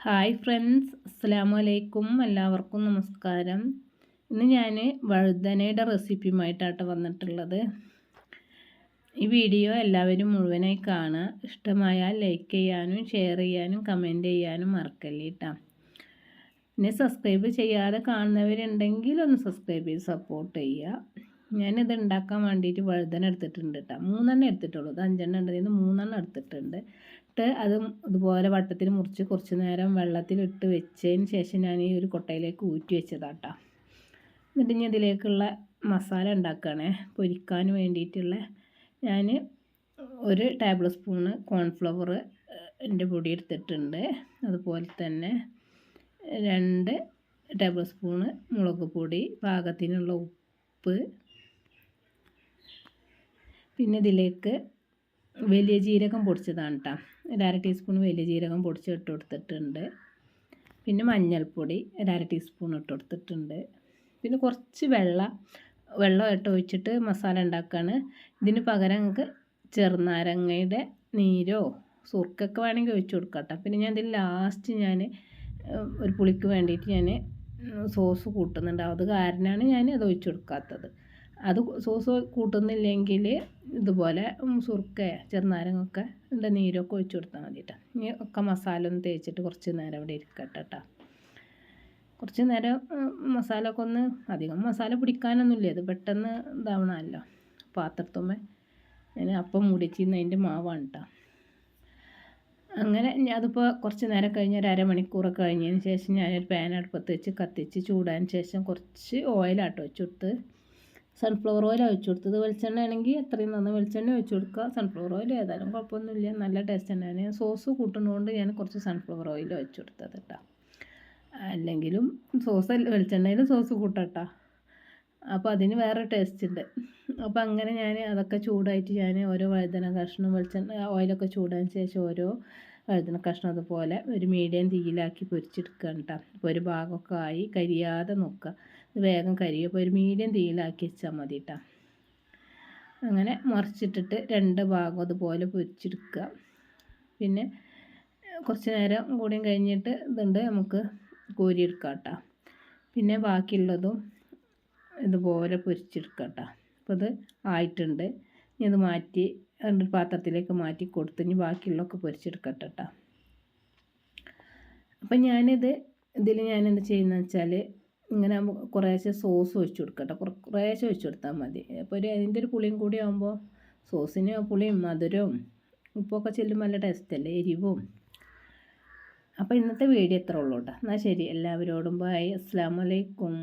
Hi friends, അസ്സലാമു അലൈക്കും. എല്ലാവർക്കും നമസ്കാരം. ഇന്ന് ഞാൻ വഴുതനയുടെ റെസിപ്പിയുമായിട്ടാണ് വന്നിട്ടുള്ളത്. ഈ വീഡിയോ എല്ലാവരും മുഴുവനായി കാണുക. ഇഷ്ടമായാൽ ലൈക്ക് ചെയ്യാനും ഷെയർ ചെയ്യാനും കമൻറ്റ് ചെയ്യാനും മറക്കല്ലേ കേട്ടോ. പിന്നെ സബ്സ്ക്രൈബ് ചെയ്യാതെ കാണുന്നവരുണ്ടെങ്കിൽ ഒന്ന് സബ്സ്ക്രൈബ് ചെയ്ത് സപ്പോർട്ട് ചെയ്യുക. ഞാനിത് ഉണ്ടാക്കാൻ വേണ്ടിയിട്ട് വഴുതന എടുത്തിട്ടുണ്ട് കേട്ടോ. 3 എടുത്തിട്ടുള്ളൂ. ഇത് 5 ഉണ്ടതിന് 3 എടുത്തിട്ടുണ്ട്. അത് ഇതുപോലെ വട്ടത്തിൽ മുറിച്ച് കുറച്ച് നേരം വെള്ളത്തിലിട്ട് വെച്ചതിന് ശേഷം ഞാൻ ഈ ഒരു കൊട്ടയിലേക്ക് ഊറ്റി വെച്ചതാട്ടോ. എന്നിട്ട് ഇനി ഇതിലേക്കുള്ള മസാല ഉണ്ടാക്കുകയാണേ. പൊരിക്കാൻ വേണ്ടിയിട്ടുള്ള ഞാൻ 1 ടേബിൾ സ്പൂണ് കോൺഫ്ലവർ പൊടി എടുത്തിട്ടുണ്ട്. അതുപോലെ തന്നെ 2 ടേബിൾ സ്പൂണ് മുളക് പൊടി, പാകത്തിനുള്ള ഉപ്പ്, പിന്നെ ഇതിലേക്ക് വലിയ ജീരകം പൊടിച്ചതാണ് കേട്ടോ. 1/2 ടീസ്പൂൺ വലിയ ജീരകം പൊടിച്ച് ഇട്ട് കൊടുത്തിട്ടുണ്ട്. പിന്നെ മഞ്ഞൾപ്പൊടി 1/2 ടീസ്പൂൺ ഇട്ട് കൊടുത്തിട്ടുണ്ട്. പിന്നെ കുറച്ച് വെള്ളം ഒഴിച്ചിട്ട് മസാല ഉണ്ടാക്കുകയാണ്. ഇതിന് പകരം നിങ്ങൾക്ക് ചെറുനാരങ്ങയുടെ നീരോ സുർക്കൊക്കെ വേണമെങ്കിൽ ഒഴിച്ച് കൊടുക്കാം കേട്ടോ. പിന്നെ ഞാൻ ഇതിൽ ലാസ്റ്റ് ഒരു പുളിക്ക് വേണ്ടിയിട്ട് ഞാൻ സോസ് കൂട്ടുന്നുണ്ട്. അത് കാരണമാണ് ഞാൻ അത് ഒഴിച്ച് കൊടുക്കാത്തത്. അത് സോസ് കൂട്ടുന്നില്ലെങ്കിൽ ഇതുപോലെ സുർക്ക ചെറുനാരങ്ങൊക്കെ നീരൊക്കെ ഒഴിച്ച് കൊടുത്താൽ മതി കേട്ടോ. ഇനി ഒക്കെ മസാല ഒന്ന് തേച്ചിട്ട് കുറച്ച് നേരം ഇവിടെ ഇരിക്കട്ടെ കേട്ടോ. കുറച്ച് നേരം മസാല ഒക്കെ ഒന്ന് അധികം മസാല പിടിക്കാനൊന്നുമില്ല. ഇത് പെട്ടെന്ന് ഇതാവണമല്ലോ. പാത്രത്തുമ്മേ ഞാൻ അപ്പം മുടിച്ചിരുന്ന് അതിൻ്റെ മാവാണ് കേട്ടോ. അങ്ങനെ അതിപ്പോൾ കുറച്ച് നേരം കഴിഞ്ഞ് 1/2 മണിക്കൂറൊക്കെ കഴിഞ്ഞതിന് ശേഷം ഞാനൊരു പാൻ അടുപ്പത്ത് വെച്ച് കത്തിച്ച് ചൂടായതിന് ശേഷം കുറച്ച് ഓയിലാട്ടോ വെച്ച് കൊടുത്ത്. സൺഫ്ലവർ ഓയിൽ ഒഴിച്ച് കൊടുത്തത്. വെളിച്ചെണ്ണ ആണെങ്കിൽ എത്രയും നന്ന് വെളിച്ചെണ്ണ ഒഴിച്ച് കൊടുക്കുക. സൺഫ്ലവർ ഓയിൽ ഏതായാലും കുഴപ്പമൊന്നുമില്ല, നല്ല ടേസ്റ്റ് തന്നെയാണ്. ഞാൻ സോസ് കൂട്ടുന്നതുകൊണ്ട് ഞാൻ കുറച്ച് സൺഫ്ലവർ ഓയിൽ ഒഴിച്ച് കൊടുത്തത് കേട്ടോ. അല്ലെങ്കിലും വെളിച്ചെണ്ണയിൽ സോസ് കൂട്ടട്ടോ. അപ്പോൾ അതിന് വേറെ ടേസ്റ്റ് ഉണ്ട്. അപ്പോൾ അങ്ങനെ ഞാൻ അതൊക്കെ ചൂടായിട്ട് ഞാൻ ഓരോ വഴുതന കഷ്ണം ഓയിലൊക്കെ ചൂടായതിന് ശേഷം ഓരോ വഴുതന കഷ്ണം അതുപോലെ ഒരു മീഡിയം തീയിലാക്കി പൊരിച്ചെടുക്കുകയാണ് കേട്ടോ. അപ്പോൾ ഒരു ഭാഗമൊക്കെ ആയി കരിയാതെ നോക്കുക. വേഗം കരിയും. അപ്പോൾ ഒരു മീഡിയം തീയിലാക്കി വെച്ചാൽ മതി കേട്ടോ. അങ്ങനെ മറിച്ചിട്ടിട്ട് 2 ഭാഗം അതുപോലെ പൊരിച്ചെടുക്കുക. പിന്നെ കുറച്ച് നേരം കൂടിയും കഴിഞ്ഞിട്ട് നമുക്ക് കോരിയെടുക്കാം കേട്ടോ. പിന്നെ ബാക്കിയുള്ളതും ഇതുപോലെ പൊരിച്ചെടുക്കാം കേട്ടോ. അപ്പോൾ ഇത് ആയിട്ടുണ്ട്. ഇനി അത് മാറ്റി 2 പാത്രത്തിലേക്ക് മാറ്റി കൊടുത്ത് ഇനി ബാക്കിയുള്ളതൊക്കെ പൊരിച്ചെടുക്കട്ടെ കേട്ടോ. അപ്പം ഞാനെന്ത് ചെയ്യുന്നത് വെച്ചാൽ ഇങ്ങനെ കുറേശ്ശെ സോസ് ഒഴിച്ച് കൊടുക്കട്ടെ. കുറേശ്ശെ ഒഴിച്ച് കൊടുത്താൽ മതി. അപ്പോൾ അതിൻ്റെ ഒരു പുളിയും കൂടി ആകുമ്പോൾ സോസിന് പുളിയും മധുരവും ഉപ്പൊക്കെ ചെല്ലുമ്പോൾ നല്ല ടേസ്റ്റല്ലേ, എരിവും. അപ്പോൾ ഇന്നത്തെ വീഡിയോ എത്ര ഉള്ളൂ കേട്ടോ. എന്നാൽ ശരി, എല്ലാവരോടും ബൈ. അസ്സലാമു അലൈക്കും.